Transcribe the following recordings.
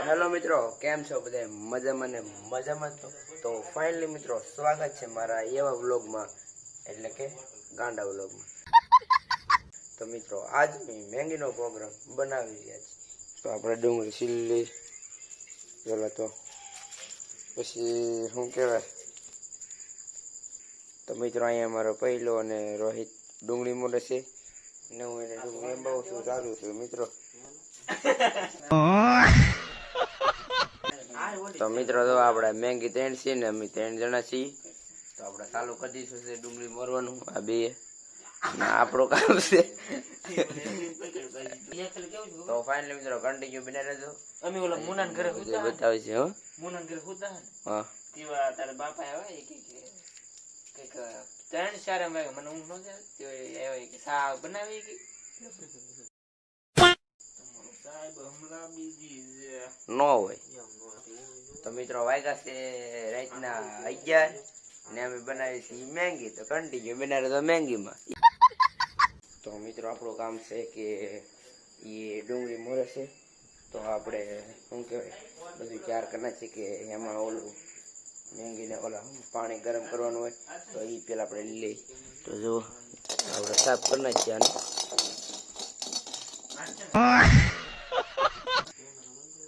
Hello મિત્રો, કેમ છો બધા? મજામાં ને મજામાં છો? તો ફાઇનલી મિત્રો સ્વાગત છે મારા એવા વ્લોગમાં, એટલે કે ગાંડા વ્લોગમાં. તો મિત્રો આજ મેંગીનો પ્રોગ્રામ બનાવી રહ્યા છે. તો આપણે ડુંગળી છીલી પેલા તો પછી શું કહેવાય, તો મિત્રો અહીંયા મારો પહેલો અને રોહિત ડુંગળી મોડે છે ને હું એને ડુંગળી બહુ છું સારું છું મિત્રો. તો મિત્રો તો આપણે મેંગી 3 છે ને અમે 3 જણા છીએ. તો આપણે ચાલુ કરી દઈશું છે ડુંગળી મોરવાનું. આ બે આપણું કામ છે. તો ફાઇનલી મિત્રો કન્ટિન્યુ બને રહેજો. અમે ઓલા મુનાન ઘરે હુતા બતાવે છે. હો મુનાન ઘરે હુતા હા તેવા તારા બાપા આવ્યા કે 3-4 વાગે મને ઊંઘ ન જાય તે આવ્યા કે સા બનાવી કે સાહેબ હમણાં બીજી નો હોય. તો મિત્રો વાગ્યા છે રાતના 11 ને અમે બનાવી છીએ મેંગી. તો કન્ટિન્યુ બને રહેજો મેંગીમાં. તો મિત્રો આપણું કામ છે કે એ ડુંગળી મોરે છે તો આપણે શું કહેવાય બધું તૈયાર કરી નાખીએ કે એમાં ઓલું મેંગીને ઓલા પાણી ગરમ કરવાનું હોય તો એ પહેલાં આપણે લઈ. તો જો આપણે સાફ કરી નાખીએ આને.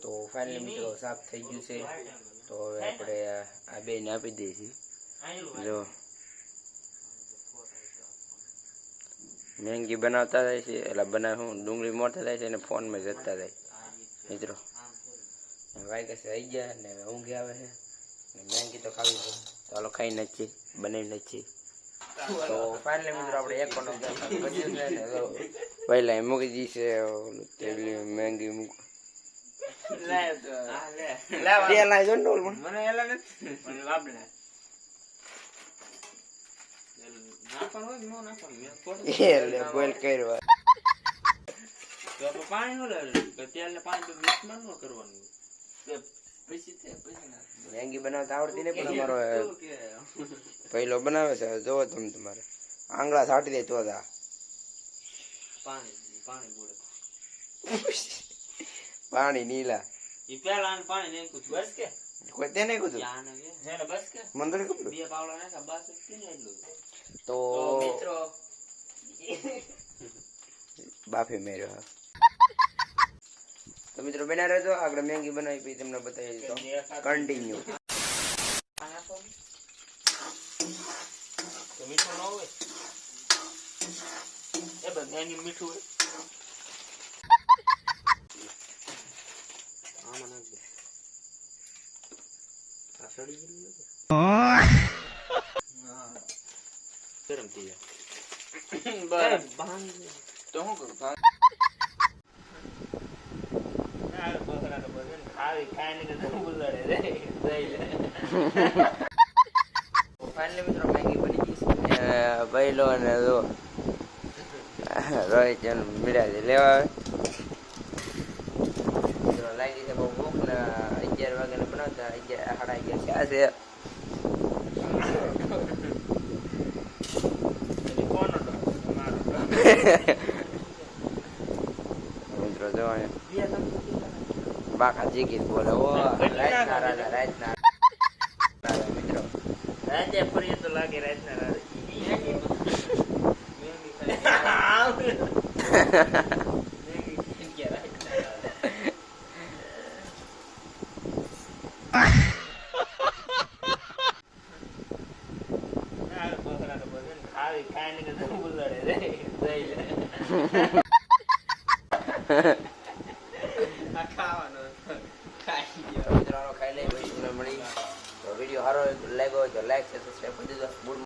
તો ફાઇનલી મિત્રો સાફ થઈ ગયું છે. તો હવે આપણે આ બેને આપી દઈએ છીએ. જો મેંગી બનાવતા જાય છે એટલે હું ડુંગળી મોટા થાય છે અને ફોનમાં જતા જાય મિત્રો. વાગ્યા છે 11 ને ઊંઘ આવે છે ને મેંગી તો ખાવી છે. ચાલો ખાઈ નાખીએ, બનાવી નાખીએ. તો ફાઇનલી મિત્રો આપણે એક પણ બચ્યું છે ને તો પહેલા મૂકી દઈશે તેલી મેંગી મૂકો. પેલા જો ડોલ મને એલા નથી મને વાબલે ના પણ હોય નો ના પણ એટલે બોલ કર્યો તો પાણી નો લે તેલ ને પાણી મિક્સમાં ન કરવાનું. પછી મેંગી બનાવતા આવડતી નહીં પણ અમારો પહેલો બનાવે છે. જોવો તમે તમારે આંગળા છાંટી દે તો પાણી બોલે પાણી નીલા ઈ પેલા પાણી નાખ્યું બસ કે કોઈ તે નહીં કીધું હેને બસ કે મંદિર કપડું બે પાવડા નાખા બસ પીને એટલું. તો મિત્રો બાફી મેર્યો. તો મિત્રો બના રહેજો, આગળ મેંગી બનાવી પછી તમને બતાવી દીધો. કન્ટિન્યુ. તો મીઠું ન હોય એ બધાની મીઠું હોય આમાં નાખ દે. આ સડી ગયું ને હા ગરમ થઈ જાય બસ તો હું કરું ફાઇનલી મિત્રો મેંગી બની ગઈ છે. પહેલો અને જો રોહિત મીડા લેવા આવે લાગી છે બહુ ભૂખ ને 11 વાગ્યાને બનાવતા 11 સાડા 11 છે. મિત્રો જો બાકા જીગી બોલે ઓ રાતના રાજા મિત્રો રાજે ફરીએ તો લાગે રાતના રાજા ખાઈ લઈ. વિડીયો સારો લાગ્યો હોય તો લાઈક સબસ્ક્રાઈબ કરી દેજો.